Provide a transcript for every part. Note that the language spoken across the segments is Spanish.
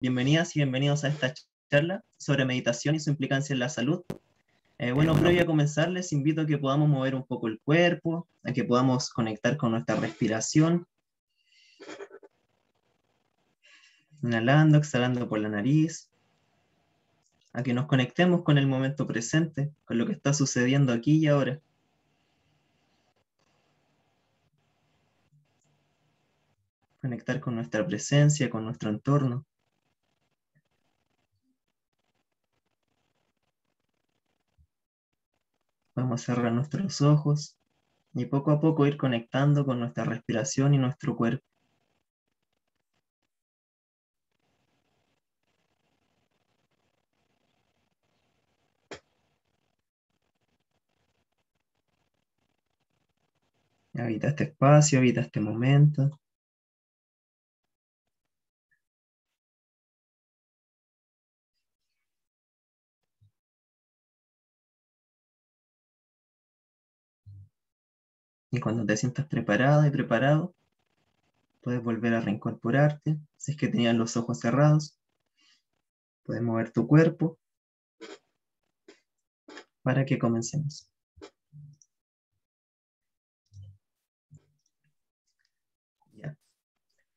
Bienvenidas y bienvenidos a esta charla sobre meditación y su implicancia en la salud. Bueno, previo a comenzar, les invito a que podamos mover un poco el cuerpo, a que podamos conectar con nuestra respiración, inhalando, exhalando por la nariz, a que nos conectemos con el momento presente, con lo que está sucediendo aquí y ahora. Conectar con nuestra presencia, con nuestro entorno. Podemos cerrar nuestros ojos y poco a poco ir conectando con nuestra respiración y nuestro cuerpo. Habita este espacio, habita este momento. Y cuando te sientas preparada y preparado, puedes volver a reincorporarte. Si es que tenías los ojos cerrados, puedes mover tu cuerpo para que comencemos. Ya.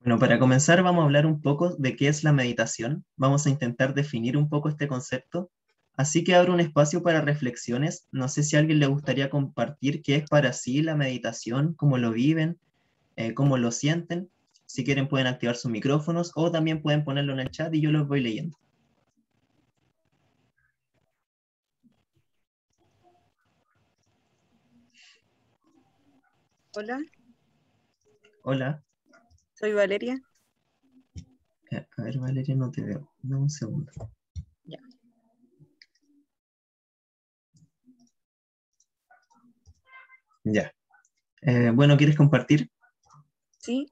Bueno, para comenzar vamos a hablar un poco de qué es la meditación. Vamos a intentar definir un poco este concepto. Así que abro un espacio para reflexiones. No sé si a alguien le gustaría compartir qué es para sí la meditación, cómo lo viven, cómo lo sienten. Si quieren pueden activar sus micrófonos o también pueden ponerlo en el chat y yo los voy leyendo. Hola, Hola. soy Valeria. A ver, Valeria, no te veo. Dame un segundo. Ya. Ya. Bueno, ¿quieres compartir? Sí,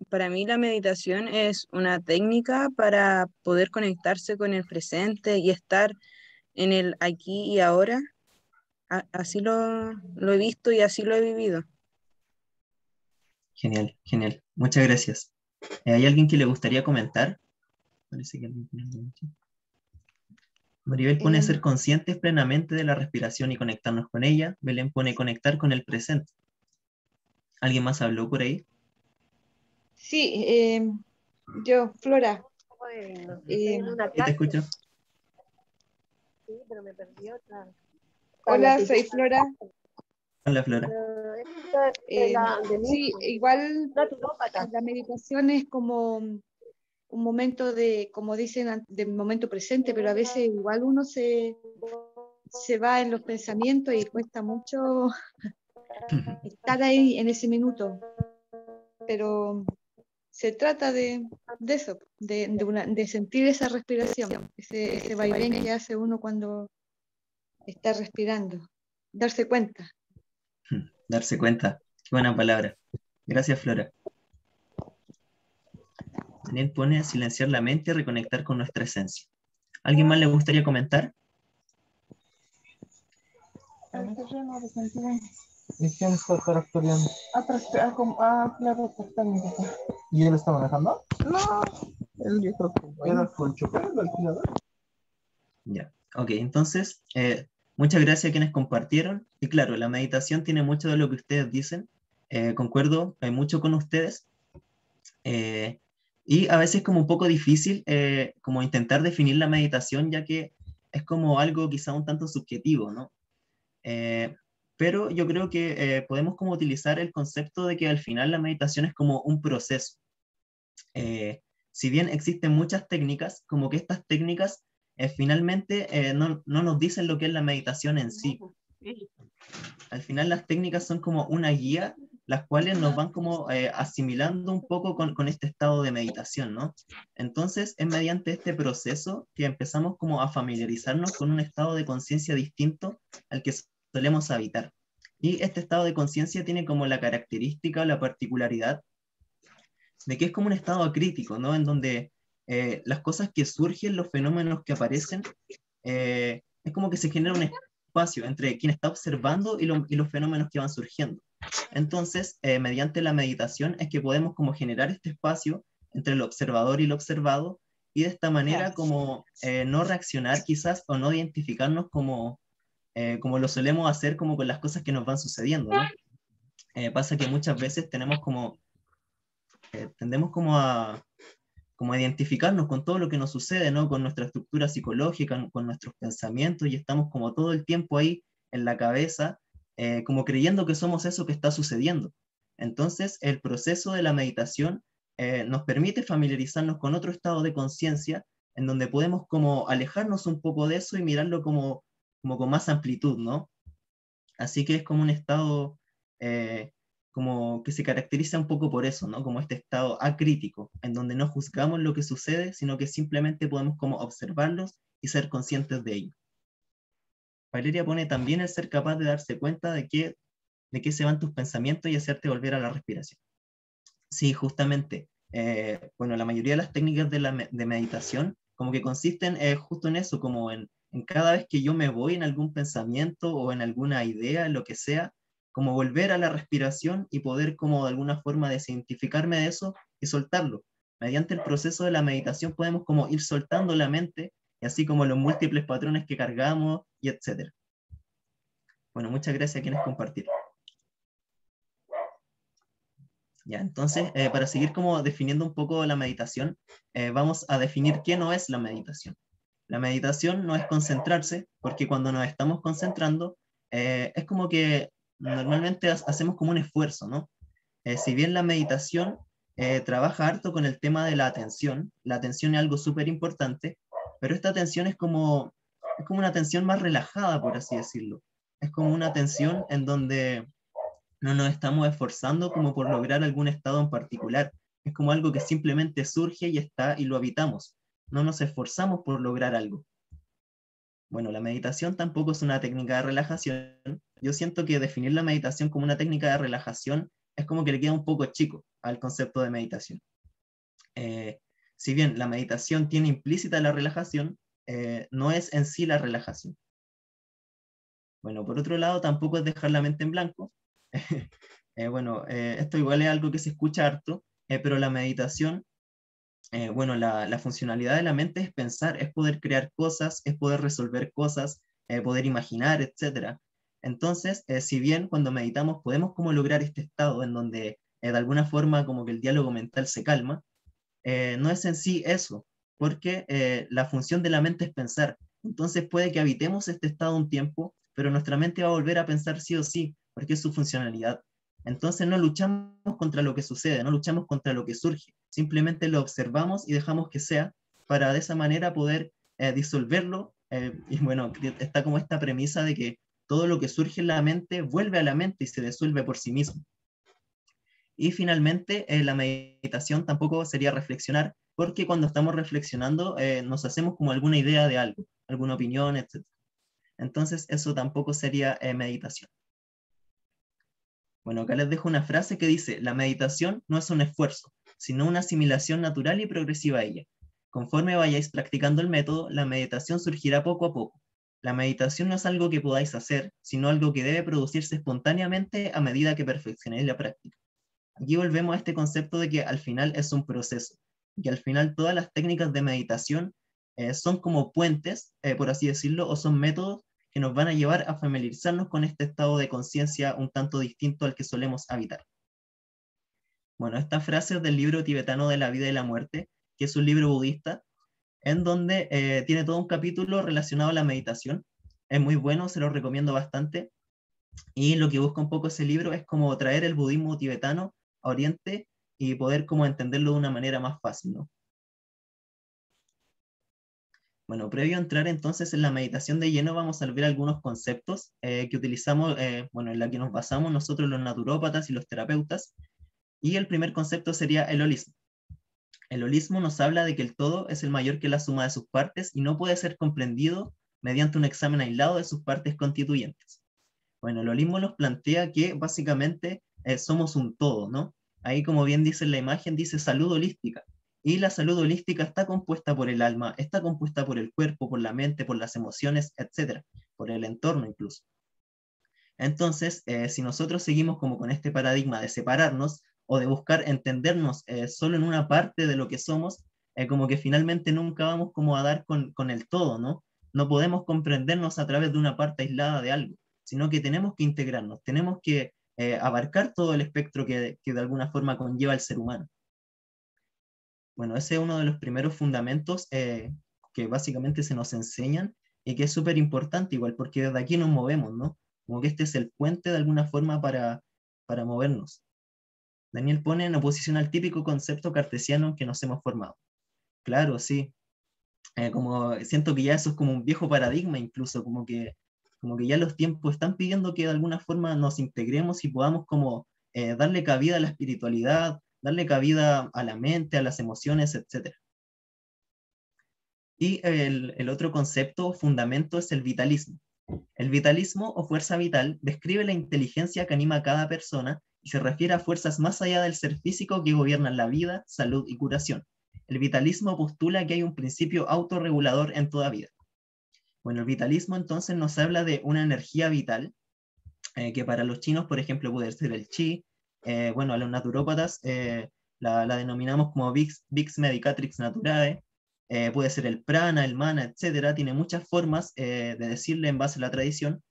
para mí la meditación es una técnica para poder conectarse con el presente y estar en el aquí y ahora. Así lo he visto y así lo he vivido. Genial, genial. Muchas gracias. ¿Hay alguien que le gustaría comentar? Parece que alguien pone algo aquí. Maribel pone ser conscientes plenamente de la respiración y conectarnos con ella. Belén pone conectar con el presente. ¿Alguien más habló por ahí? Sí, yo, Flora. ¿Sí te escucho? Sí, pero me perdí otra. Hola, soy Flora. Hola, Flora. Sí, igual la meditación es como un momento de, como dicen, de momento presente, pero a veces igual uno se va en los pensamientos y cuesta mucho estar ahí en ese minuto. Pero se trata de eso, de sentir esa respiración, ese vaivén que hace uno cuando está respirando, darse cuenta. Darse cuenta. Qué buena palabra. Gracias, Flora. Daniel pone silenciar la mente y reconectar con nuestra esencia. ¿Alguien más le gustaría comentar? ¿Y quién está tractoreando? Claro, exactamente. ¿Y él está manejando? No, él yo creo que era el chofer, el alquilador. Ya, ok, entonces, muchas gracias a quienes compartieron. Y claro, la meditación tiene mucho de lo que ustedes dicen. Concuerdo mucho con ustedes. Y a veces es como un poco difícil como intentar definir la meditación, ya que es como algo quizá un tanto subjetivo, ¿no? Pero yo creo que podemos como utilizar el concepto de que al final la meditación es como un proceso. Si bien existen muchas técnicas, como que estas técnicas finalmente no nos dicen lo que es la meditación en sí. Al final las técnicas son como una guía, las cuales nos van como asimilando un poco con este estado de meditación, ¿no? Entonces es mediante este proceso que empezamos como a familiarizarnos con un estado de conciencia distinto al que solemos habitar. Y este estado de conciencia tiene como la característica o la particularidad de que es como un estado acrítico, ¿no? En donde las cosas que surgen, los fenómenos que aparecen, es como que se genera un espacio entre quien está observando y los fenómenos que van surgiendo. Entonces, mediante la meditación es que podemos como generar este espacio entre el observador y lo observado y de esta manera Claro. como no reaccionar quizás o no identificarnos como lo solemos hacer como con las cosas que nos van sucediendo, ¿no? Pasa que muchas veces tendemos como a identificarnos con todo lo que nos sucede, ¿no? Con nuestra estructura psicológica, con nuestros pensamientos, y estamos como todo el tiempo ahí en la cabeza, como creyendo que somos eso que está sucediendo. Entonces, el proceso de la meditación nos permite familiarizarnos con otro estado de conciencia, en donde podemos como alejarnos un poco de eso y mirarlo como con más amplitud, ¿no? Así que es como un estado eh, como que se caracteriza un poco por eso, ¿no? Como este estado acrítico, en donde no juzgamos lo que sucede, sino que simplemente podemos como observarlos y ser conscientes de ello. Valeria pone también el ser capaz de darse cuenta de qué se van tus pensamientos y hacerte volver a la respiración. Sí, justamente. Bueno, la mayoría de las técnicas de meditación como que consisten justo en eso, como en cada vez que yo me voy en algún pensamiento o en alguna idea, en lo que sea, como volver a la respiración y poder como de alguna forma desidentificarme de eso y soltarlo. Mediante el proceso de la meditación podemos como ir soltando la mente, y así como los múltiples patrones que cargamos y etcétera. Bueno, muchas gracias a quienes compartieron. Ya, entonces, para seguir como definiendo un poco la meditación, vamos a definir qué no es la meditación. La meditación no es concentrarse, porque cuando nos estamos concentrando, es como que normalmente hacemos como un esfuerzo, ¿no? Si bien la meditación trabaja harto con el tema de la atención es algo súper importante, pero esta atención es como una atención más relajada, por así decirlo. Es como una atención en donde no nos estamos esforzando como por lograr algún estado en particular. Es como algo que simplemente surge y está y lo habitamos. No nos esforzamos por lograr algo. Bueno, la meditación tampoco es una técnica de relajación. Yo siento que definir la meditación como una técnica de relajación es como que le queda un poco chico al concepto de meditación. Si bien la meditación tiene implícita la relajación, no es en sí la relajación. Bueno, por otro lado, tampoco es dejar la mente en blanco. Bueno, esto igual es algo que se escucha harto, pero la meditación, bueno, la funcionalidad de la mente es pensar, es poder crear cosas, es poder resolver cosas, poder imaginar, etc. Entonces, si bien cuando meditamos podemos como lograr este estado en donde de alguna forma como que el diálogo mental se calma, no es en sí eso, porque la función de la mente es pensar. Entonces puede que habitemos este estado un tiempo, pero nuestra mente va a volver a pensar sí o sí, porque es su funcionalidad. Entonces no luchamos contra lo que sucede, no luchamos contra lo que surge, simplemente lo observamos y dejamos que sea, para de esa manera poder disolverlo. Y bueno, está como esta premisa de que todo lo que surge en la mente vuelve a la mente y se disuelve por sí mismo. Y finalmente, la meditación tampoco sería reflexionar, porque cuando estamos reflexionando nos hacemos como alguna idea de algo, alguna opinión, etc. Entonces, eso tampoco sería meditación. Bueno, acá les dejo una frase que dice: la meditación no es un esfuerzo, sino una asimilación natural y progresiva a ella. Conforme vayáis practicando el método, la meditación surgirá poco a poco. La meditación no es algo que podáis hacer, sino algo que debe producirse espontáneamente a medida que perfeccionéis la práctica. Aquí volvemos a este concepto de que al final es un proceso, y al final todas las técnicas de meditación son como puentes, por así decirlo, o son métodos que nos van a llevar a familiarizarnos con este estado de conciencia un tanto distinto al que solemos habitar. Bueno, esta frase es del libro tibetano de la vida y la muerte, que es un libro budista, en donde tiene todo un capítulo relacionado a la meditación. Es muy bueno, se lo recomiendo bastante. Y lo que busca un poco ese libro es como traer el budismo tibetano a Oriente y poder como entenderlo de una manera más fácil, ¿no? Bueno, previo a entrar entonces en la meditación de lleno, vamos a ver algunos conceptos que utilizamos, bueno, en la que nos basamos nosotros los naturópatas y los terapeutas. Y el primer concepto sería el holismo. El holismo nos habla de que el todo es el mayor que la suma de sus partes y no puede ser comprendido mediante un examen aislado de sus partes constituyentes. Bueno, el holismo nos plantea que básicamente somos un todo, ¿no? Ahí, como bien dice en la imagen, dice salud holística. Y la salud holística está compuesta por el alma, está compuesta por el cuerpo, por la mente, por las emociones, etcétera, por el entorno incluso. Entonces, si nosotros seguimos como con este paradigma de separarnos o de buscar entendernos solo en una parte de lo que somos, como que finalmente nunca vamos como a dar con el todo, ¿no? No podemos comprendernos a través de una parte aislada de algo, sino que tenemos que integrarnos, tenemos que abarcar todo el espectro que de alguna forma conlleva el ser humano. Bueno, ese es uno de los primeros fundamentos que básicamente se nos enseñan y que es súper importante igual, porque desde aquí nos movemos, ¿no? Como que este es el puente de alguna forma para movernos. Daniel pone en oposición al típico concepto cartesiano en que nos hemos formado. Claro, sí. Como siento que ya eso es como un viejo paradigma incluso, como que ya los tiempos están pidiendo que de alguna forma nos integremos y podamos como darle cabida a la espiritualidad, darle cabida a la mente, a las emociones, etc. Y el otro concepto o fundamento es el vitalismo. El vitalismo o fuerza vital describe la inteligencia que anima a cada persona y se refiere a fuerzas más allá del ser físico que gobiernan la vida, salud y curación. El vitalismo postula que hay un principio autorregulador en toda vida. Bueno, el vitalismo entonces nos habla de una energía vital, que para los chinos, por ejemplo, puede ser el chi. Bueno, a los naturópatas la denominamos como Vix Medicatrix Naturae. Puede ser el prana, el mana, etcétera. Tiene muchas formas de decirle en base a la tradición.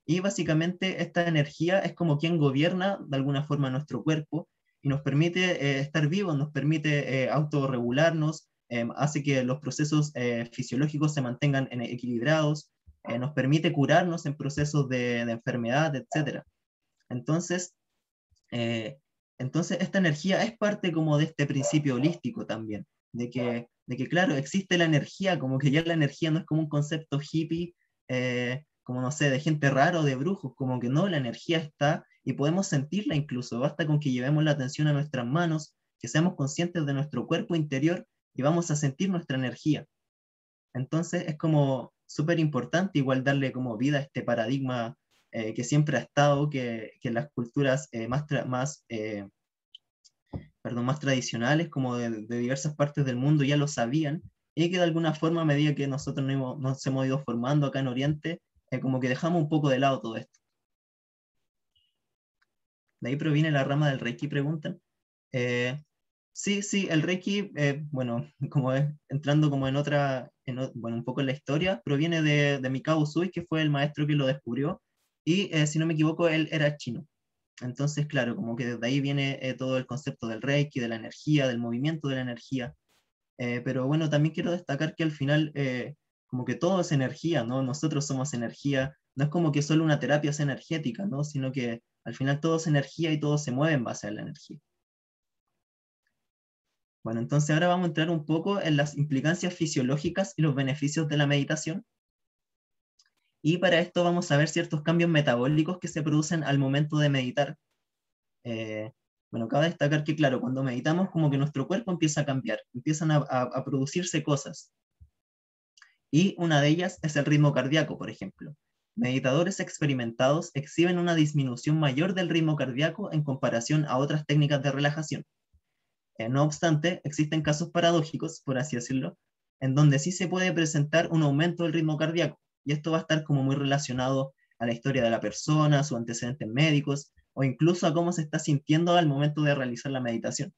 Y básicamente esta energía es como quien gobierna de alguna forma nuestro cuerpo y nos permite estar vivos, nos permite autorregularnos, hace que los procesos fisiológicos se mantengan equilibrados, nos permite curarnos en procesos de enfermedad, etc. Entonces, esta energía es parte como de este principio holístico también, de que claro, existe la energía, como que ya la energía no es como un concepto hippie, como no sé, de gente rara o de brujos, como que no, la energía está y podemos sentirla incluso, basta con que llevemos la atención a nuestras manos, que seamos conscientes de nuestro cuerpo interior y vamos a sentir nuestra energía. Entonces es como súper importante igual darle como vida a este paradigma que siempre ha estado, que las culturas más tradicionales, como de diversas partes del mundo, ya lo sabían, y que de alguna forma, a medida que nosotros nos hemos ido formando acá en Oriente, como que dejamos un poco de lado todo esto. De ahí proviene la rama del Reiki, preguntan. Sí, el Reiki, bueno, como es entrando como bueno, un poco en la historia, proviene de Mikao Usui, que fue el maestro que lo descubrió, y si no me equivoco, él era chino. Entonces, claro, como que desde ahí viene todo el concepto del Reiki, de la energía, del movimiento de la energía. Pero bueno, también quiero destacar que al final, como que todo es energía, ¿no? Nosotros somos energía, no es como que solo una terapia es energética, ¿no? Sino que al final todo es energía y todo se mueve en base a la energía. Bueno, entonces ahora vamos a entrar un poco en las implicancias fisiológicas y los beneficios de la meditación. Y para esto vamos a ver ciertos cambios metabólicos que se producen al momento de meditar. Bueno, cabe destacar que, claro, cuando meditamos, como que nuestro cuerpo empieza a cambiar, empiezan a producirse cosas. Y una de ellas es el ritmo cardíaco, por ejemplo. Meditadores experimentados exhiben una disminución mayor del ritmo cardíaco en comparación a otras técnicas de relajación. No obstante, existen casos paradójicos, por así decirlo, en donde sí se puede presentar un aumento del ritmo cardíaco, y esto va a estar como muy relacionado a la historia de la persona, sus antecedentes médicos, o incluso a cómo se está sintiendo al momento de realizar la meditación.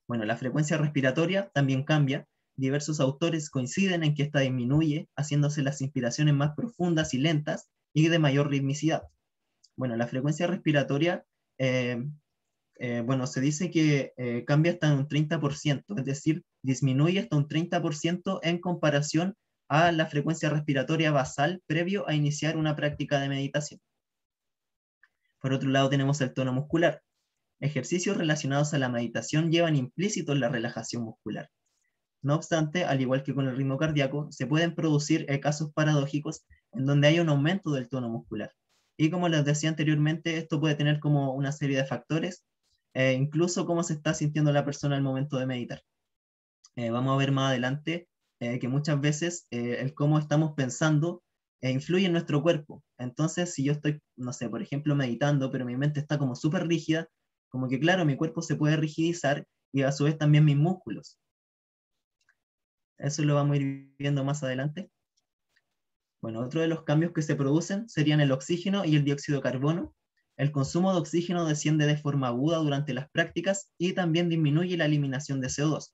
Bueno, la frecuencia respiratoria también cambia. Diversos autores coinciden en que esta disminuye, haciéndose las inspiraciones más profundas y lentas y de mayor ritmicidad. Bueno, la frecuencia respiratoria, bueno, se dice que cambia hasta un 30%, es decir, disminuye hasta un 30% en comparación a la frecuencia respiratoria basal previo a iniciar una práctica de meditación. Por otro lado, tenemos el tono muscular. Ejercicios relacionados a la meditación llevan implícito la relajación muscular. No obstante, al igual que con el ritmo cardíaco, se pueden producir casos paradójicos en donde hay un aumento del tono muscular. Y como les decía anteriormente, esto puede tener como una serie de factores, incluso cómo se está sintiendo la persona al momento de meditar. Vamos a ver más adelante que muchas veces el cómo estamos pensando influye en nuestro cuerpo. Entonces, si yo estoy, no sé, por ejemplo, meditando, pero mi mente está como súper rígida, como que claro, mi cuerpo se puede rigidizar y a su vez también mis músculos. Eso lo vamos a ir viendo más adelante. Bueno, otro de los cambios que se producen serían el oxígeno y el dióxido de carbono. El consumo de oxígeno desciende de forma aguda durante las prácticas y también disminuye la eliminación de CO2.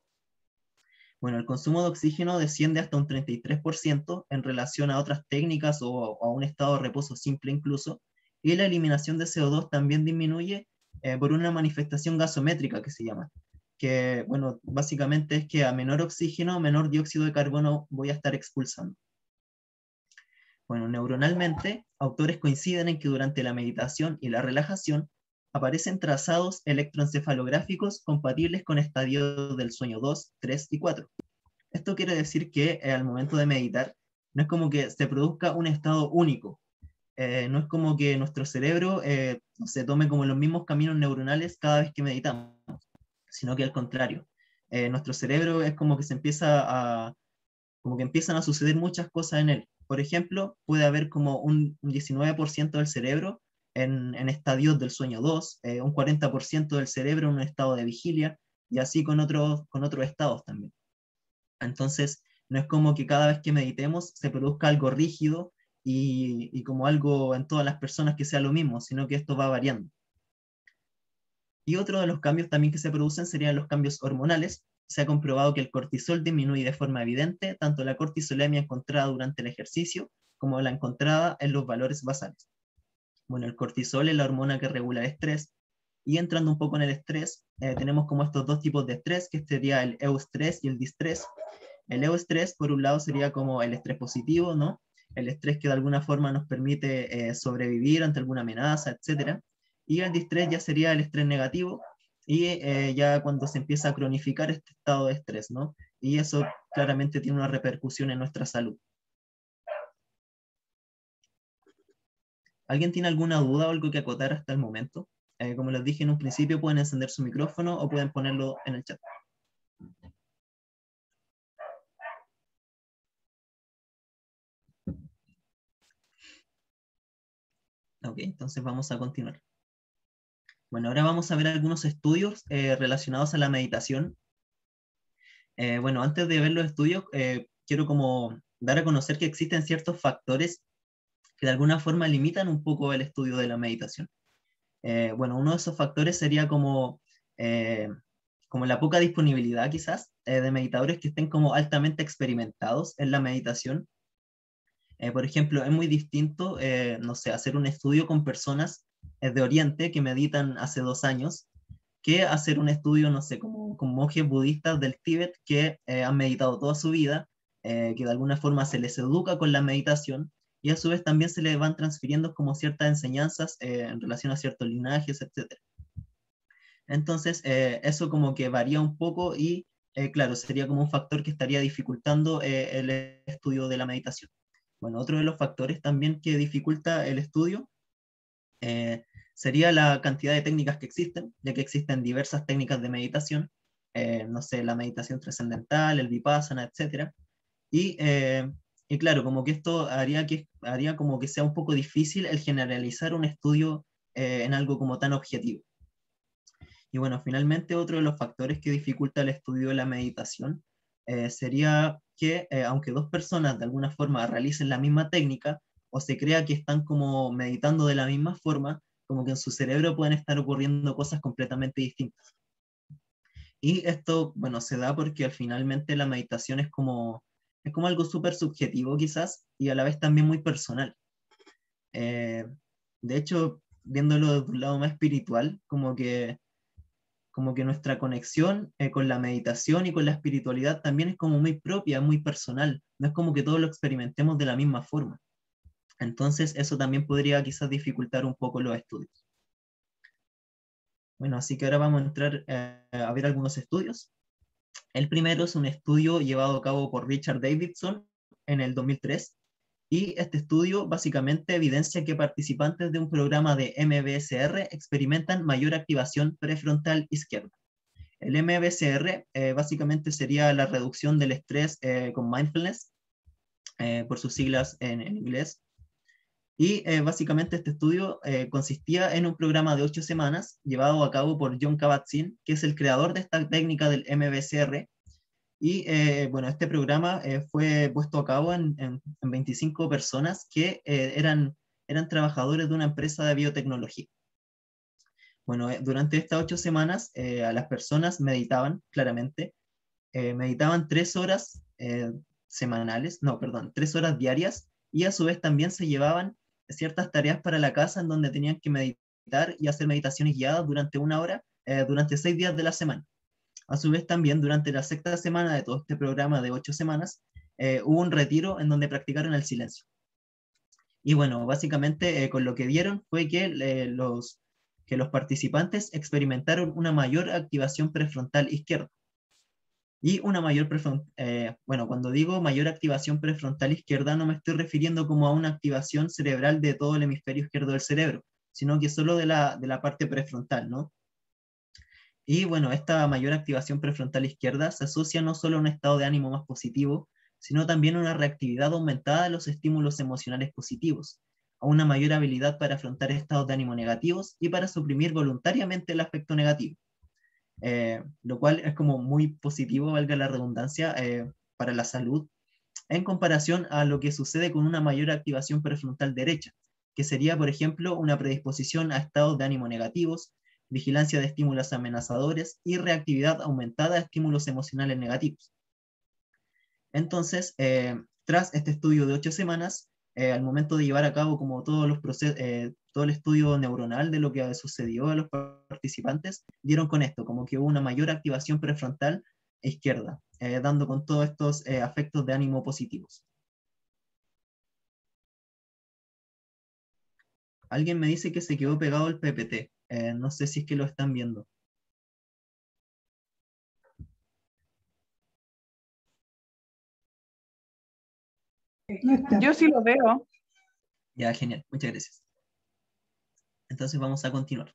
Bueno, el consumo de oxígeno desciende hasta un 33% en relación a otras técnicas o a un estado de reposo simple incluso, y la eliminación de CO2 también disminuye por una manifestación gasométrica que se llama, que, bueno, básicamente es que a menor oxígeno, menor dióxido de carbono voy a estar expulsando. Bueno, neuronalmente, autores coinciden en que durante la meditación y la relajación aparecen trazados electroencefalográficos compatibles con estadios del sueño 2, 3 y 4. Esto quiere decir que al momento de meditar, no es como que se produzca un estado único, no es como que nuestro cerebro se tome como los mismos caminos neuronales cada vez que meditamos, sino que al contrario. Nuestro cerebro es como que como que empiezan a suceder muchas cosas en él. Por ejemplo, puede haber como un 19% del cerebro en estadios del sueño 2, un 40% del cerebro en un estado de vigilia, y así con otros estados también. Entonces, no es como que cada vez que meditemos se produzca algo rígido y como algo en todas las personas que sea lo mismo, sino que esto va variando. Y otro de los cambios también que se producen serían los cambios hormonales. Se ha comprobado que el cortisol disminuye de forma evidente tanto la cortisolemia encontrada durante el ejercicio como la encontrada en los valores basales. Bueno, el cortisol es la hormona que regula el estrés, y entrando un poco en el estrés, tenemos como estos dos tipos de estrés, que sería el eustrés y el distrés. El eustrés, por un lado, sería como el estrés positivo, ¿no? El estrés que de alguna forma nos permite sobrevivir ante alguna amenaza, etc. Y el distrés ya sería el estrés negativo, y ya cuando se empieza a cronificar este estado de estrés, ¿no? Y eso claramente tiene una repercusión en nuestra salud. ¿Alguien tiene alguna duda o algo que acotar hasta el momento? Como les dije en un principio, pueden encender su micrófono o pueden ponerlo en el chat. Ok, entonces vamos a continuar. Bueno, ahora vamos a ver algunos estudios relacionados a la meditación. Bueno, antes de ver los estudios, quiero como dar a conocer que existen ciertos factores que de alguna forma limitan un poco el estudio de la meditación. Bueno, uno de esos factores sería como la poca disponibilidad quizás de meditadores que estén como altamente experimentados en la meditación. Por ejemplo, es muy distinto, no sé, hacer un estudio con personas de Oriente que meditan hace 2 años, que hacer un estudio, no sé, como con monjes budistas del Tíbet que han meditado toda su vida, que de alguna forma se les educa con la meditación, y a su vez también se les van transfiriendo como ciertas enseñanzas en relación a ciertos linajes, etc. Entonces, eso como que varía un poco y, claro, sería como un factor que estaría dificultando el estudio de la meditación. Bueno, otro de los factores también que dificulta el estudio sería la cantidad de técnicas que existen, ya que existen diversas técnicas de meditación, no sé, la meditación trascendental, el vipassana, etc. Y claro, como que esto haría como que sea un poco difícil el generalizar un estudio en algo como tan objetivo. Y bueno, finalmente otro de los factores que dificulta el estudio de la meditación sería que aunque dos personas de alguna forma realicen la misma técnica o se crea que están como meditando de la misma forma, como que en su cerebro pueden estar ocurriendo cosas completamente distintas. Y esto, bueno, se da porque al finalmente la meditación es como algo súper subjetivo quizás y a la vez también muy personal. De hecho, viéndolo desde un lado más espiritual, como que nuestra conexión con la meditación y con la espiritualidad también es como muy propia, muy personal. No es como que todos lo experimentemos de la misma forma. Entonces eso también podría quizás dificultar un poco los estudios. Bueno, así que ahora vamos a entrar a ver algunos estudios. El primero es un estudio llevado a cabo por Richard Davidson en el 2003. Y este estudio básicamente evidencia que participantes de un programa de MBSR experimentan mayor activación prefrontal izquierda. El MBSR básicamente sería la reducción del estrés con mindfulness, por sus siglas en inglés. Y básicamente este estudio consistía en un programa de 8 semanas llevado a cabo por Jon Kabat-Zinn, que es el creador de esta técnica del MBSR. Y bueno, este programa fue puesto a cabo en 25 personas que eran trabajadores de una empresa de biotecnología. Bueno, durante estas 8 semanas a las personas meditaban claramente meditaban 3 horas semanales, no, perdón, 3 horas diarias, y a su vez también se llevaban ciertas tareas para la casa en donde tenían que meditar y hacer meditaciones guiadas durante 1 hora, durante 6 días de la semana. A su vez también durante la 6ª semana de todo este programa de 8 semanas, hubo un retiro en donde practicaron el silencio. Y bueno, básicamente con lo que vieron fue que los participantes experimentaron una mayor activación prefrontal izquierda. Y una mayor bueno, cuando digo mayor activación prefrontal izquierda, no me estoy refiriendo como a una activación cerebral de todo el hemisferio izquierdo del cerebro, sino que solo de la parte prefrontal, ¿no? Y bueno, esta mayor activación prefrontal izquierda se asocia no solo a un estado de ánimo más positivo, sino también a una reactividad aumentada de los estímulos emocionales positivos, a una mayor habilidad para afrontar estados de ánimo negativos y para suprimir voluntariamente el aspecto negativo. Lo cual es como muy positivo, valga la redundancia, para la salud, en comparación a lo que sucede con una mayor activación prefrontal derecha, que sería, por ejemplo, una predisposición a estados de ánimo negativos, vigilancia de estímulos amenazadores y reactividad aumentada a estímulos emocionales negativos. Entonces, tras este estudio de 8 semanas, al momento de llevar a cabo como todos los todo el estudio neuronal de lo que sucedió a los participantes, dieron con esto, como que hubo una mayor activación prefrontal izquierda, dando con todos estos afectos de ánimo positivos. Alguien me dice que se quedó pegado el PPT. No sé si es que lo están viendo. Yo sí lo veo. Ya, genial. Muchas gracias. Entonces vamos a continuar.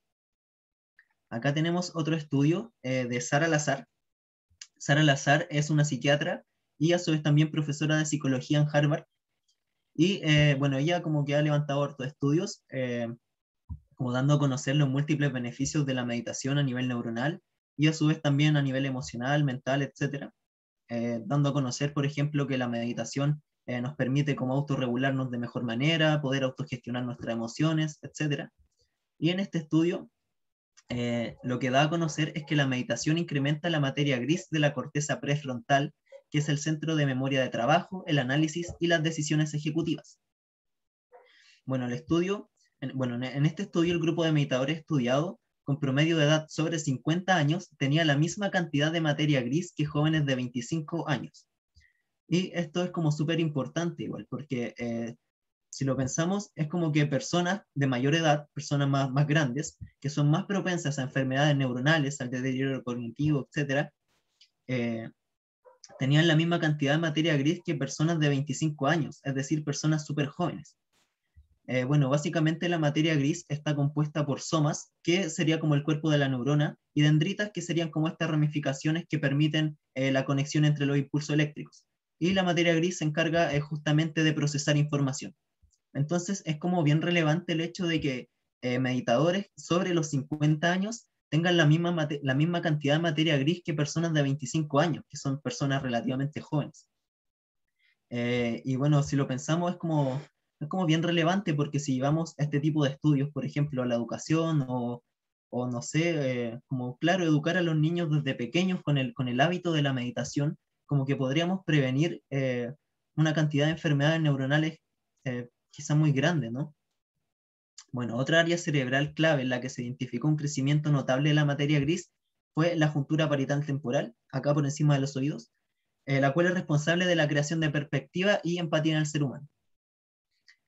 Acá tenemos otro estudio de Sara Lazar. Sara Lazar es una psiquiatra y a su vez también profesora de psicología en Harvard. Y bueno, ella como que ha levantado hartos estudios, como dando a conocer los múltiples beneficios de la meditación a nivel neuronal y a su vez también a nivel emocional, mental, etc. Dando a conocer, por ejemplo, que la meditación nos permite como autorregularnos de mejor manera, poder autogestionar nuestras emociones, etc. Y en este estudio, lo que da a conocer es que la meditación incrementa la materia gris de la corteza prefrontal, que es el centro de memoria de trabajo, el análisis y las decisiones ejecutivas. Bueno, en este estudio el grupo de meditadores estudiado, con promedio de edad sobre 50 años, tenía la misma cantidad de materia gris que jóvenes de 25 años. Y esto es como súper importante igual, porque si lo pensamos, es como que personas de mayor edad, personas más grandes, que son más propensas a enfermedades neuronales, al deterioro cognitivo, etc., tenían la misma cantidad de materia gris que personas de 25 años, es decir, personas súper jóvenes. Bueno, básicamente la materia gris está compuesta por somas, que sería como el cuerpo de la neurona, y dendritas, que serían como estas ramificaciones que permiten la conexión entre los impulsos eléctricos. Y la materia gris se encarga justamente de procesar información. Entonces es como bien relevante el hecho de que meditadores sobre los 50 años tengan la misma cantidad de materia gris que personas de 25 años, que son personas relativamente jóvenes. Y bueno, si lo pensamos es como bien relevante, porque si llevamos este tipo de estudios, por ejemplo, a la educación o no sé, como claro, educar a los niños desde pequeños con el hábito de la meditación, como que podríamos prevenir una cantidad de enfermedades neuronales quizá muy grande, ¿no? Bueno, otra área cerebral clave en la que se identificó un crecimiento notable de la materia gris fue la juntura parietal temporal, acá por encima de los oídos, la cual es responsable de la creación de perspectiva y empatía en el ser humano.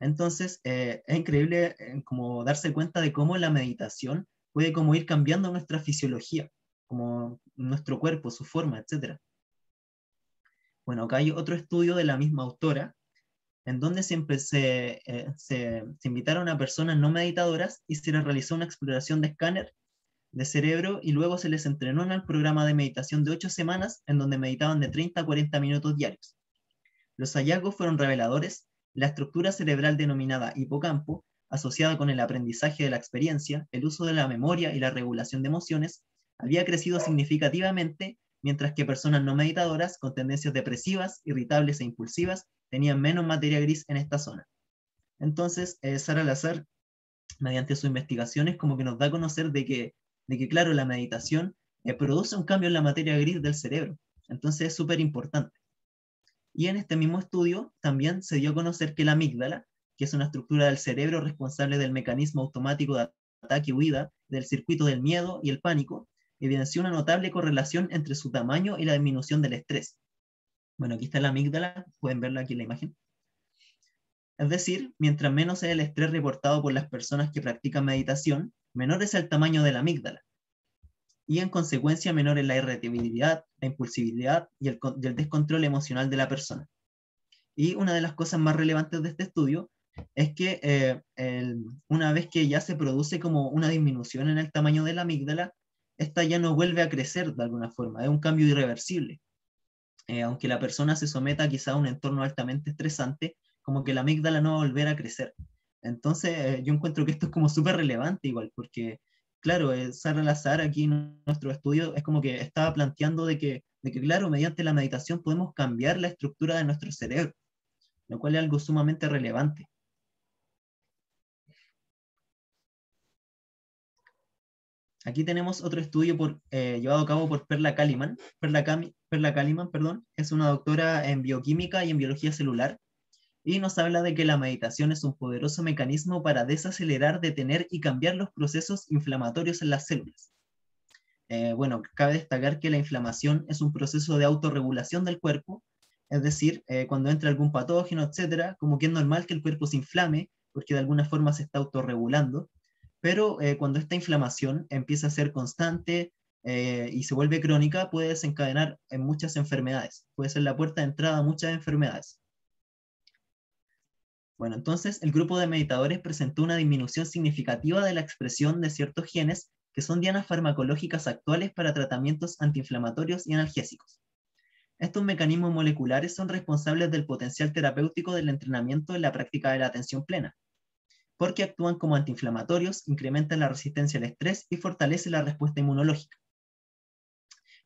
Entonces, es increíble como darse cuenta de cómo la meditación puede como ir cambiando nuestra fisiología, como nuestro cuerpo, su forma, etc. Bueno, acá hay otro estudio de la misma autora, en donde se invitaron a personas no meditadoras y se les realizó una exploración de escáner de cerebro y luego se les entrenó en el programa de meditación de 8 semanas en donde meditaban de 30 a 40 minutos diarios. Los hallazgos fueron reveladores. La estructura cerebral denominada hipocampo, asociada con el aprendizaje de la experiencia, el uso de la memoria y la regulación de emociones, había crecido significativamente, mientras que personas no meditadoras con tendencias depresivas, irritables e impulsivas tenían menos materia gris en esta zona. Entonces, Sara Lazar, mediante sus investigaciones, como que nos da a conocer de que claro, la meditación produce un cambio en la materia gris del cerebro. Entonces es súper importante. Y en este mismo estudio también se dio a conocer que la amígdala, que es una estructura del cerebro responsable del mecanismo automático de ataque y huida, del circuito del miedo y el pánico, evidenció una notable correlación entre su tamaño y la disminución del estrés. Bueno, aquí está la amígdala, pueden verla aquí en la imagen. Es decir, mientras menos es el estrés reportado por las personas que practican meditación, menor es el tamaño de la amígdala. Y en consecuencia menor es la irritabilidad, la impulsividad y el descontrol emocional de la persona. Y una de las cosas más relevantes de este estudio es que una vez que ya se produce como una disminución en el tamaño de la amígdala, esta ya no vuelve a crecer de alguna forma, es un cambio irreversible. Aunque la persona se someta quizá a un entorno altamente estresante, como que la amígdala no va a volver a crecer. Entonces yo encuentro que esto es como súper relevante igual, porque claro, Sara Lazar aquí en nuestro estudio es como que estaba planteando de que claro, mediante la meditación podemos cambiar la estructura de nuestro cerebro, lo cual es algo sumamente relevante. Aquí tenemos otro estudio llevado a cabo por Perla Kaliman. Perla Kaliman, perdón, es una doctora en bioquímica y en biología celular, y nos habla de que la meditación es un poderoso mecanismo para desacelerar, detener y cambiar los procesos inflamatorios en las células. Bueno, cabe destacar que la inflamación es un proceso de autorregulación del cuerpo, es decir, cuando entra algún patógeno, etcétera, como que es normal que el cuerpo se inflame, porque de alguna forma se está autorregulando, pero cuando esta inflamación empieza a ser constante y se vuelve crónica, puede desencadenar en muchas enfermedades, puede ser la puerta de entrada a muchas enfermedades. Bueno, entonces el grupo de meditadores presentó una disminución significativa de la expresión de ciertos genes que son dianas farmacológicas actuales para tratamientos antiinflamatorios y analgésicos. Estos mecanismos moleculares son responsables del potencial terapéutico del entrenamiento en la práctica de la atención plena, porque actúan como antiinflamatorios, incrementan la resistencia al estrés y fortalecen la respuesta inmunológica.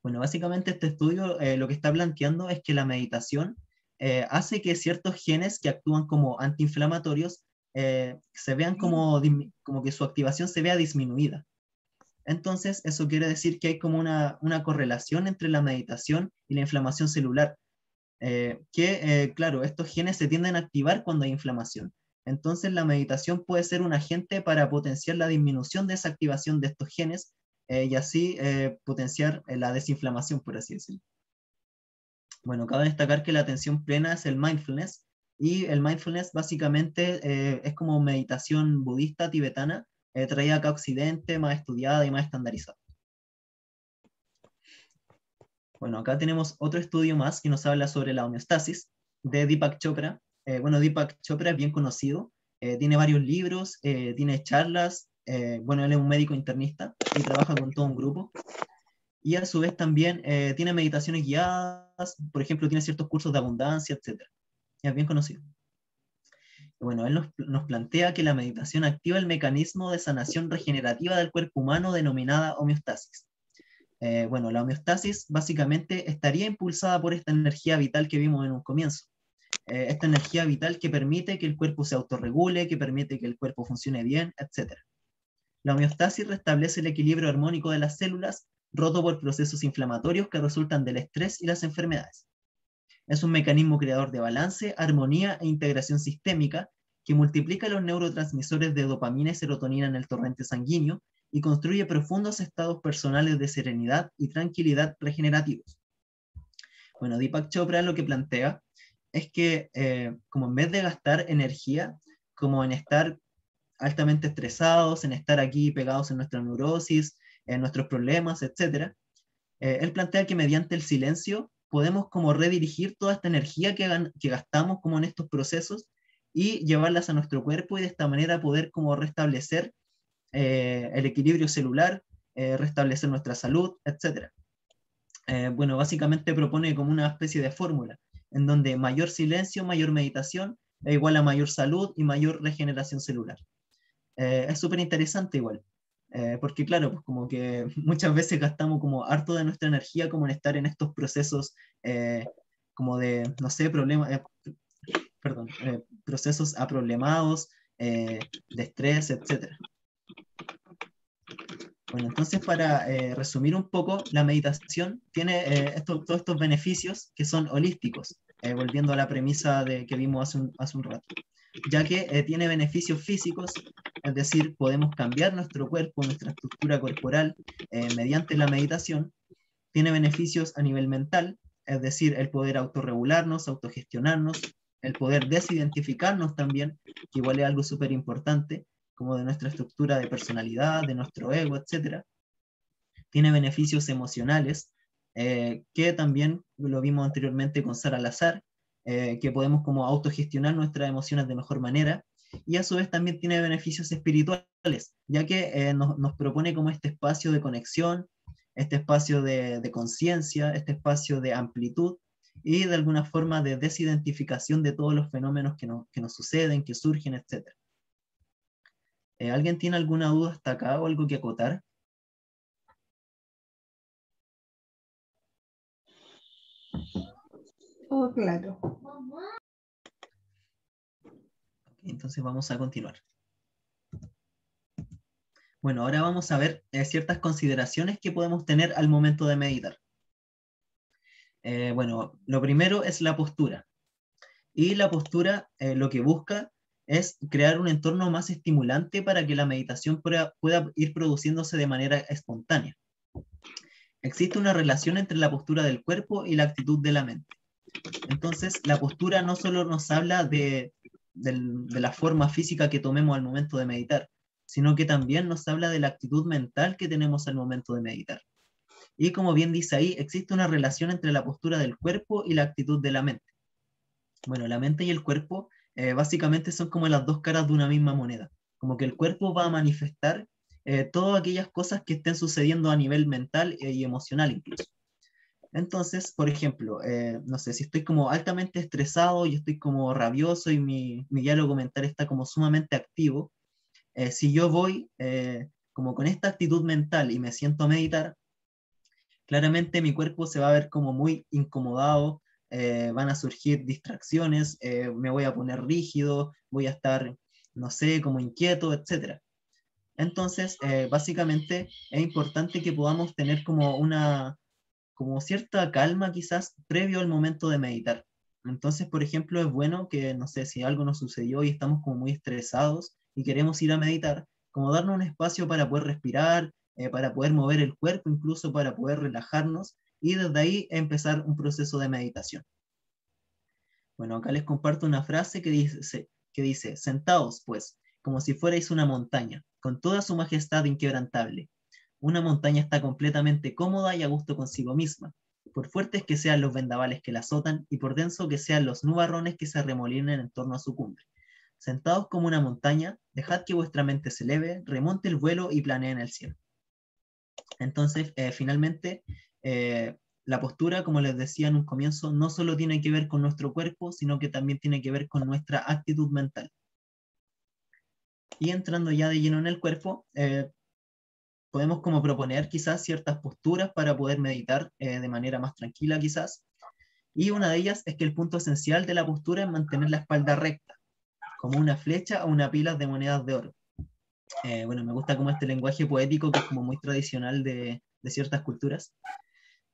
Bueno, básicamente este estudio lo que está planteando es que la meditación hace que ciertos genes que actúan como antiinflamatorios se vean como que su activación se vea disminuida. Entonces, eso quiere decir que hay como una correlación entre la meditación y la inflamación celular, claro, estos genes se tienden a activar cuando hay inflamación. Entonces, la meditación puede ser un agente para potenciar la disminución de esa activación de estos genes y así potenciar la desinflamación, por así decirlo. Bueno, cabe destacar que la atención plena es el mindfulness, y el mindfulness básicamente es como meditación budista tibetana, traída acá a Occidente, más estudiada y más estandarizada. Bueno, acá tenemos otro estudio más que nos habla sobre la homeostasis de Deepak Chopra. Bueno, Deepak Chopra es bien conocido, tiene varios libros, tiene charlas, bueno, él es un médico internista y trabaja con todo un grupo. Y a su vez también tiene meditaciones guiadas, por ejemplo, tiene ciertos cursos de abundancia, etc. Es bien conocido. Bueno, él nos plantea que la meditación activa el mecanismo de sanación regenerativa del cuerpo humano denominada homeostasis. Bueno, la homeostasis básicamente estaría impulsada por esta energía vital que vimos en un comienzo. Esta energía vital que permite que el cuerpo se autorregule, que permite que el cuerpo funcione bien, etc. La homeostasis restablece el equilibrio armónico de las células, roto por procesos inflamatorios que resultan del estrés y las enfermedades. Es un mecanismo creador de balance, armonía e integración sistémica que multiplica los neurotransmisores de dopamina y serotonina en el torrente sanguíneo y construye profundos estados personales de serenidad y tranquilidad regenerativos. Bueno, Deepak Chopra lo que plantea es que como en vez de gastar energía como en estar altamente estresados, en estar aquí pegados en nuestra neurosis, en nuestros problemas, etc., él plantea que mediante el silencio podemos como redirigir toda esta energía que gastamos como en estos procesos y llevarlas a nuestro cuerpo, y de esta manera poder como restablecer el equilibrio celular, restablecer nuestra salud, etc. Bueno, básicamente propone como una especie de fórmula en donde mayor silencio, mayor meditación es igual a mayor salud y mayor regeneración celular. Es súper interesante igual, porque claro, pues como que muchas veces gastamos como harto de nuestra energía como en estar en estos procesos como de, no sé, procesos aproblemados, de estrés, etc. Bueno, entonces para resumir un poco, la meditación tiene todos estos beneficios que son holísticos, volviendo a la premisa que vimos hace un rato, ya que tiene beneficios físicos, es decir, podemos cambiar nuestro cuerpo, nuestra estructura corporal mediante la meditación. Tiene beneficios a nivel mental, es decir, el poder autorregularnos, autogestionarnos, el poder desidentificarnos también, que igual es algo súper importante, como de nuestra estructura de personalidad, de nuestro ego, etc. Tiene beneficios emocionales, que también lo vimos anteriormente con Sara Lazar, que podemos como autogestionar nuestras emociones de mejor manera, y a su vez también tiene beneficios espirituales, ya que nos propone como este espacio de conexión, este espacio de conciencia, este espacio de amplitud, y de alguna forma de desidentificación de todos los fenómenos que nos suceden, que surgen, etc. ¿Alguien tiene alguna duda hasta acá o algo que acotar? Todo claro. Entonces vamos a continuar. Bueno, ahora vamos a ver ciertas consideraciones que podemos tener al momento de meditar. Bueno, lo primero es la postura. Y la postura lo que busca es crear un entorno más estimulante para que la meditación pueda ir produciéndose de manera espontánea. Existe una relación entre la postura del cuerpo y la actitud de la mente. Entonces, la postura no solo nos habla de la forma física que tomemos al momento de meditar, sino que también nos habla de la actitud mental que tenemos al momento de meditar. Y como bien dice ahí, existe una relación entre la postura del cuerpo y la actitud de la mente. Bueno, la mente y el cuerpo básicamente son como las dos caras de una misma moneda. Como que el cuerpo va a manifestar todas aquellas cosas que estén sucediendo a nivel mental y emocional incluso. Entonces, por ejemplo, no sé, si estoy como altamente estresado y estoy como rabioso y mi diálogo mental está como sumamente activo, si yo voy como con esta actitud mental y me siento a meditar, claramente mi cuerpo se va a ver como muy incomodado, van a surgir distracciones, me voy a poner rígido, voy a estar, no sé, como inquieto, etc. Entonces, básicamente es importante que podamos tener como cierta calma quizás previo al momento de meditar. Entonces, por ejemplo, es bueno que, no sé, si algo nos sucedió y estamos como muy estresados y queremos ir a meditar, como darnos un espacio para poder respirar, para poder mover el cuerpo, incluso para poder relajarnos y desde ahí empezar un proceso de meditación. Bueno, acá les comparto una frase que dice, sentaos pues, como si fuerais una montaña, con toda su majestad inquebrantable. Una montaña está completamente cómoda y a gusto consigo misma, por fuertes que sean los vendavales que la azotan y por denso que sean los nubarrones que se arremolinen en torno a su cumbre. Sentados como una montaña, dejad que vuestra mente se eleve, remonte el vuelo y planee en el cielo. Entonces, finalmente, la postura, como les decía en un comienzo, no solo tiene que ver con nuestro cuerpo, sino que también tiene que ver con nuestra actitud mental. Y entrando ya de lleno en el cuerpo, podemos como proponer quizás ciertas posturas para poder meditar de manera más tranquila quizás. Y una de ellas es que el punto esencial de la postura es mantener la espalda recta, como una flecha o una pila de monedas de oro. Bueno, me gusta como este lenguaje poético que es como muy tradicional de ciertas culturas.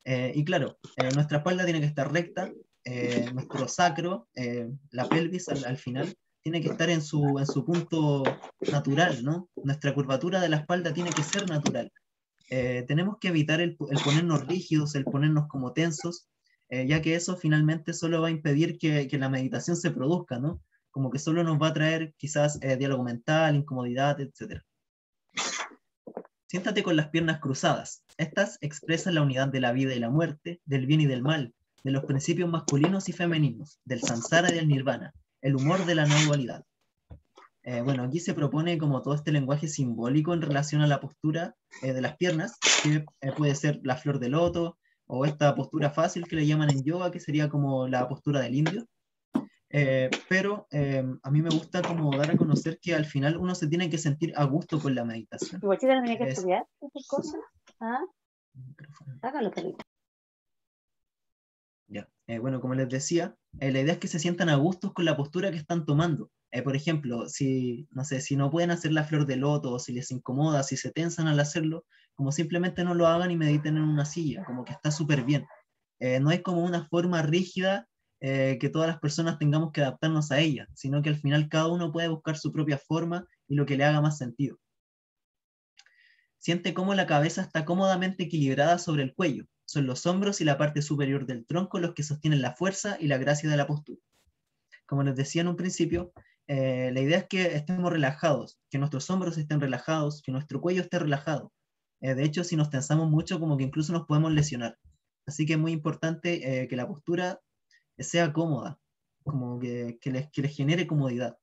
Y claro, nuestra espalda tiene que estar recta, nuestro sacro, la pelvis al final, tiene que estar en su punto natural, ¿no? Nuestra curvatura de la espalda tiene que ser natural. Tenemos que evitar el ponernos rígidos, el ponernos como tensos, ya que eso finalmente solo va a impedir que la meditación se produzca, ¿no? Como que solo nos va a traer quizás diálogo mental, incomodidad, etc. Siéntate con las piernas cruzadas. Estas expresan la unidad de la vida y la muerte, del bien y del mal, de los principios masculinos y femeninos, del samsara y del nirvana, el humor de la no dualidad. Bueno, aquí se propone como todo este lenguaje simbólico en relación a la postura de las piernas, que puede ser la flor de loto, o esta postura fácil que le llaman en yoga, que sería como la postura del indio. Pero a mí me gusta como dar a conocer que al final uno se tiene que sentir a gusto con la meditación. ¿Y vos chica tenés que estudiar estas cosas? ¿Ah? Hágalo, Carlita. Ya. Bueno, como les decía, la idea es que se sientan a gustos con la postura que están tomando. Por ejemplo, si no pueden hacer la flor de loto, o si les incomoda, si se tensan al hacerlo, como simplemente no lo hagan y mediten en una silla, como que está súper bien. No es como una forma rígida que todas las personas tengamos que adaptarnos a ella, sino que al final cada uno puede buscar su propia forma y lo que le haga más sentido. Siente cómo la cabeza está cómodamente equilibrada sobre el cuello. Son los hombros y la parte superior del tronco los que sostienen la fuerza y la gracia de la postura. Como les decía en un principio, la idea es que estemos relajados, que nuestros hombros estén relajados, que nuestro cuello esté relajado. De hecho, si nos tensamos mucho, como que incluso nos podemos lesionar. Así que es muy importante que la postura sea cómoda, como que les genere comodidad.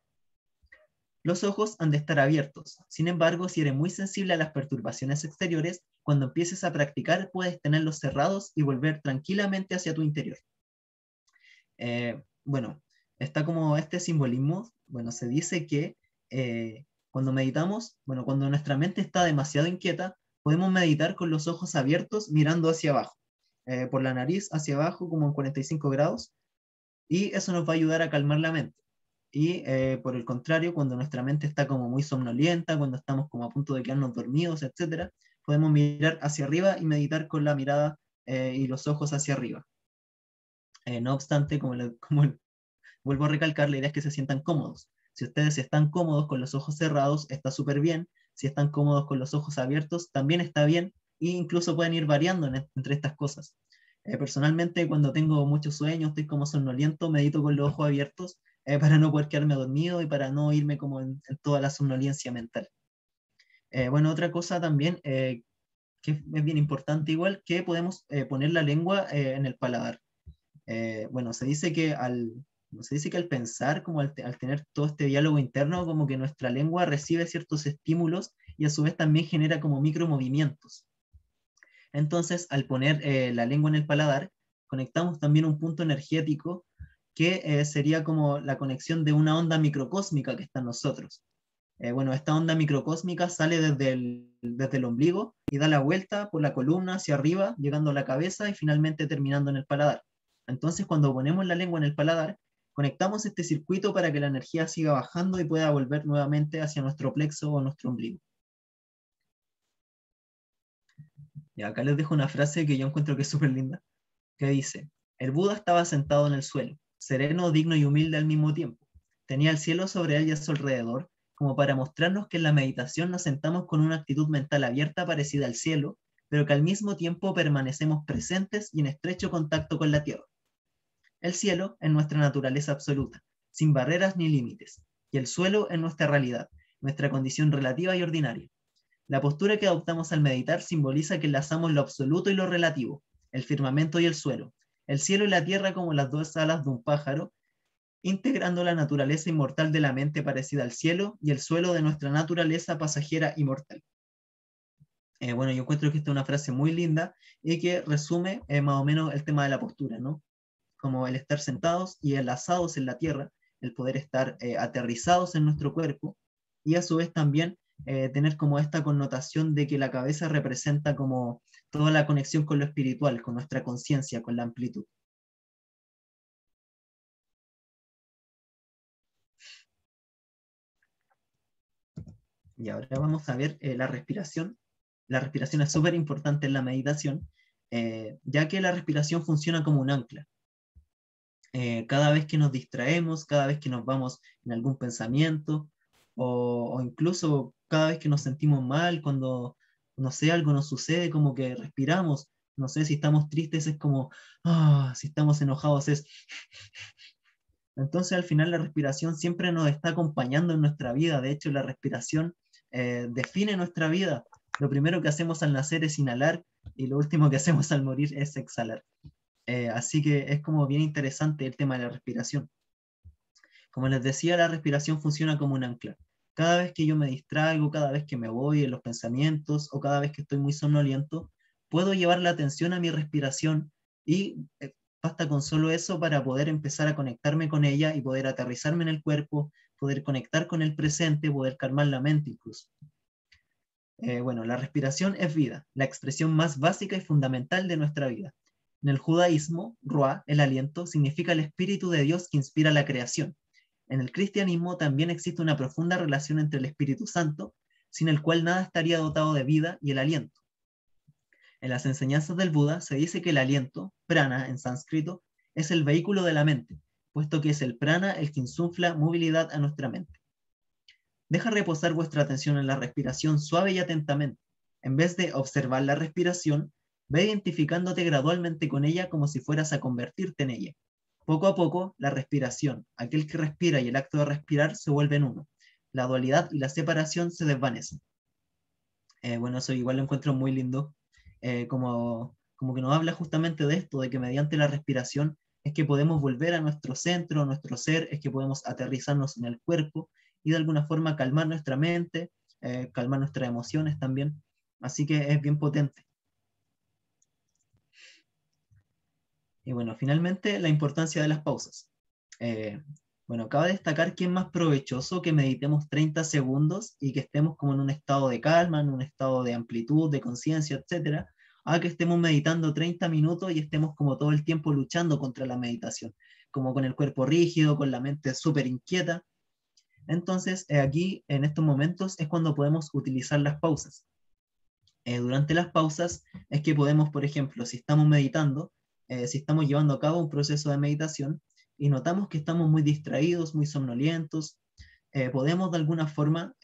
Los ojos han de estar abiertos. Sin embargo, si eres muy sensible a las perturbaciones exteriores, cuando empieces a practicar puedes tenerlos cerrados y volver tranquilamente hacia tu interior. Bueno, está como este simbolismo. Bueno, se dice que cuando meditamos, bueno, cuando nuestra mente está demasiado inquieta, podemos meditar con los ojos abiertos mirando hacia abajo, por la nariz hacia abajo como en 45 grados, y eso nos va a ayudar a calmar la mente. Y por el contrario, cuando nuestra mente está como muy somnolienta, cuando estamos como a punto de quedarnos dormidos, etc., podemos mirar hacia arriba y meditar con la mirada y los ojos hacia arriba. No obstante, vuelvo a recalcar, la idea es que se sientan cómodos. Si ustedes están cómodos con los ojos cerrados, está súper bien. Si están cómodos con los ojos abiertos, también está bien. E incluso pueden ir variando entre estas cosas. Personalmente, cuando tengo mucho sueño, estoy como somnoliento, medito con los ojos abiertos para no poder quedarme dormido y para no irme como en toda la somnolencia mental. Bueno, otra cosa también que es bien importante igual, que podemos poner la lengua en el paladar. Bueno, se dice que al pensar, como al tener todo este diálogo interno, como que nuestra lengua recibe ciertos estímulos y a su vez también genera como micromovimientos. Entonces, al poner la lengua en el paladar, conectamos también un punto energético que sería como la conexión de una onda microcósmica que está en nosotros. Bueno, esta onda microcósmica sale desde el ombligo y da la vuelta por la columna hacia arriba, llegando a la cabeza y finalmente terminando en el paladar. Entonces, cuando ponemos la lengua en el paladar, conectamos este circuito para que la energía siga bajando y pueda volver nuevamente hacia nuestro plexo o nuestro ombligo. Y acá les dejo una frase que yo encuentro que es súper linda, que dice: el Buda estaba sentado en el suelo, sereno, digno y humilde al mismo tiempo. Tenía el cielo sobre él y a su alrededor, como para mostrarnos que en la meditación nos sentamos con una actitud mental abierta parecida al cielo, pero que al mismo tiempo permanecemos presentes y en estrecho contacto con la tierra. El cielo es nuestra naturaleza absoluta, sin barreras ni límites, y el suelo es nuestra realidad, nuestra condición relativa y ordinaria. La postura que adoptamos al meditar simboliza que enlazamos lo absoluto y lo relativo, el firmamento y el suelo, el cielo y la tierra como las dos alas de un pájaro, integrando la naturaleza inmortal de la mente parecida al cielo y el suelo de nuestra naturaleza pasajera y mortal. Bueno, yo encuentro que esta es una frase muy linda y que resume más o menos el tema de la postura, ¿no? Como el estar sentados y enlazados en la tierra, el poder estar aterrizados en nuestro cuerpo, y a su vez también tener como esta connotación de que la cabeza representa como toda la conexión con lo espiritual, con nuestra conciencia, con la amplitud. Y ahora vamos a ver la respiración. La respiración es súper importante en la meditación, ya que la respiración funciona como un ancla. Cada vez que nos distraemos, cada vez que nos vamos en algún pensamiento, o incluso cada vez que nos sentimos mal, cuando, no sé, algo nos sucede, como que respiramos. No sé, si estamos tristes es como, si estamos enojados es... Entonces al final la respiración siempre nos está acompañando en nuestra vida. De hecho, la respiración define nuestra vida. Lo primero que hacemos al nacer es inhalar y lo último que hacemos al morir es exhalar. Así que es como bien interesante el tema de la respiración. Como les decía, la respiración funciona como un ancla. Cada vez que yo me distraigo, cada vez que me voy en los pensamientos o cada vez que estoy muy somnoliento, puedo llevar la atención a mi respiración y basta con solo eso para poder empezar a conectarme con ella y poder aterrizarme en el cuerpo, poder conectar con el presente, poder calmar la mente incluso. Bueno, la respiración es vida, la expresión más básica y fundamental de nuestra vida. En el judaísmo, Ruah, el aliento, significa el espíritu de Dios que inspira la creación. En el cristianismo también existe una profunda relación entre el Espíritu Santo, sin el cual nada estaría dotado de vida, y el aliento, En las enseñanzas del Buda se dice que el aliento, prana en sánscrito, es el vehículo de la mente, puesto que es el prana el que insufla movilidad a nuestra mente. Deja reposar vuestra atención en la respiración suave y atentamente. En vez de observar la respiración, ve identificándote gradualmente con ella como si fueras a convertirte en ella. Poco a poco, la respiración, aquel que respira y el acto de respirar se vuelven uno. La dualidad y la separación se desvanecen. Bueno, eso igual lo encuentro muy lindo, como que nos habla justamente de esto, de que mediante la respiración es que podemos volver a nuestro centro, a nuestro ser, es que podemos aterrizarnos en el cuerpo y de alguna forma calmar nuestra mente, calmar nuestras emociones también. Así que es bien potente. Y bueno, finalmente la importancia de las pausas. Bueno, cabe destacar que es más provechoso que meditemos 30 segundos y que estemos como en un estado de calma, en un estado de amplitud, de conciencia, etcétera, a que estemos meditando 30 minutos y estemos como todo el tiempo luchando contra la meditación, como con el cuerpo rígido, con la mente súper inquieta. Entonces, aquí, en estos momentos, es cuando podemos utilizar las pausas. Durante las pausas es que podemos, por ejemplo, si estamos meditando, si estamos llevando a cabo un proceso de meditación y notamos que estamos muy distraídos, muy somnolientos, podemos de alguna forma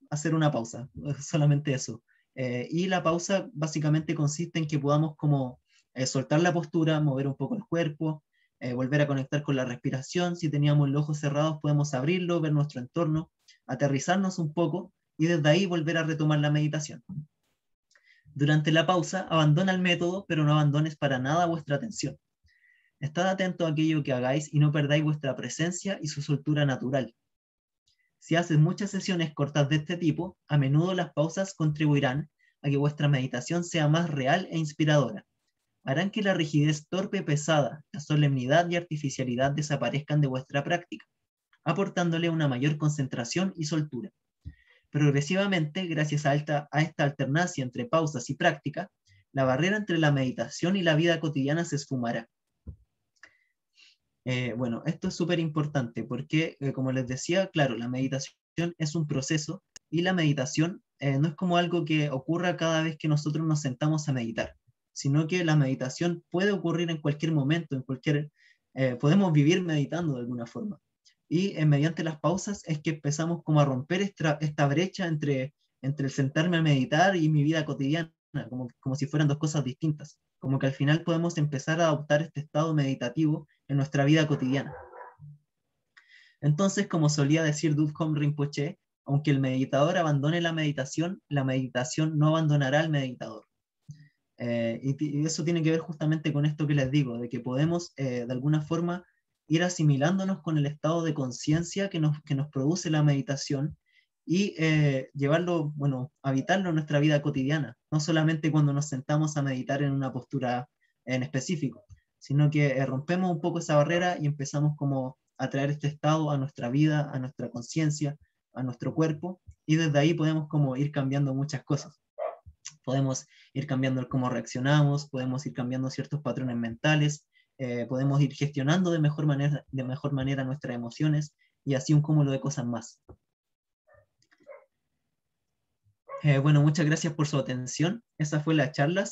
hacer una pausa, solamente eso. Y la pausa básicamente consiste en que podamos como soltar la postura, mover un poco el cuerpo, volver a conectar con la respiración. Si teníamos los ojos cerrados podemos abrirlo, ver nuestro entorno, aterrizarnos un poco y desde ahí volver a retomar la meditación. Durante la pausa, abandona el método, pero no abandones para nada vuestra atención. Estad atento a aquello que hagáis y no perdáis vuestra presencia y su soltura natural. Si haces muchas sesiones cortas de este tipo, a menudo las pausas contribuirán a que vuestra meditación sea más real e inspiradora. Harán que la rigidez torpe pesada, la solemnidad y artificialidad desaparezcan de vuestra práctica, aportándole una mayor concentración y soltura. Progresivamente, gracias a esta alternancia entre pausas y práctica, la barrera entre la meditación y la vida cotidiana se esfumará. Bueno, esto es súper importante porque, como les decía, claro, la meditación es un proceso y la meditación no es como algo que ocurra cada vez que nosotros nos sentamos a meditar, sino que la meditación puede ocurrir en cualquier momento, podemos vivir meditando de alguna forma. Y mediante las pausas es que empezamos como a romper esta brecha entre el sentarme a meditar y mi vida cotidiana, como si fueran dos cosas distintas. Como que al final podemos empezar a adoptar este estado meditativo en nuestra vida cotidiana. Entonces, como solía decir Dudkhom Rinpoche, aunque el meditador abandone la meditación no abandonará al meditador. Y eso tiene que ver justamente con esto que les digo, de que podemos de alguna forma ir asimilándonos con el estado de conciencia que nos produce la meditación y llevarlo, bueno, habitarlo en nuestra vida cotidiana, no solamente cuando nos sentamos a meditar en una postura en específico, sino que rompemos un poco esa barrera y empezamos como a traer este estado a nuestra vida, a nuestra conciencia, a nuestro cuerpo, y desde ahí podemos como ir cambiando muchas cosas. Podemos ir cambiando el cómo reaccionamos, podemos ir cambiando ciertos patrones mentales, podemos ir gestionando de mejor manera nuestras emociones y así un cúmulo de cosas más. Bueno, muchas gracias por su atención. Esa fue la charla.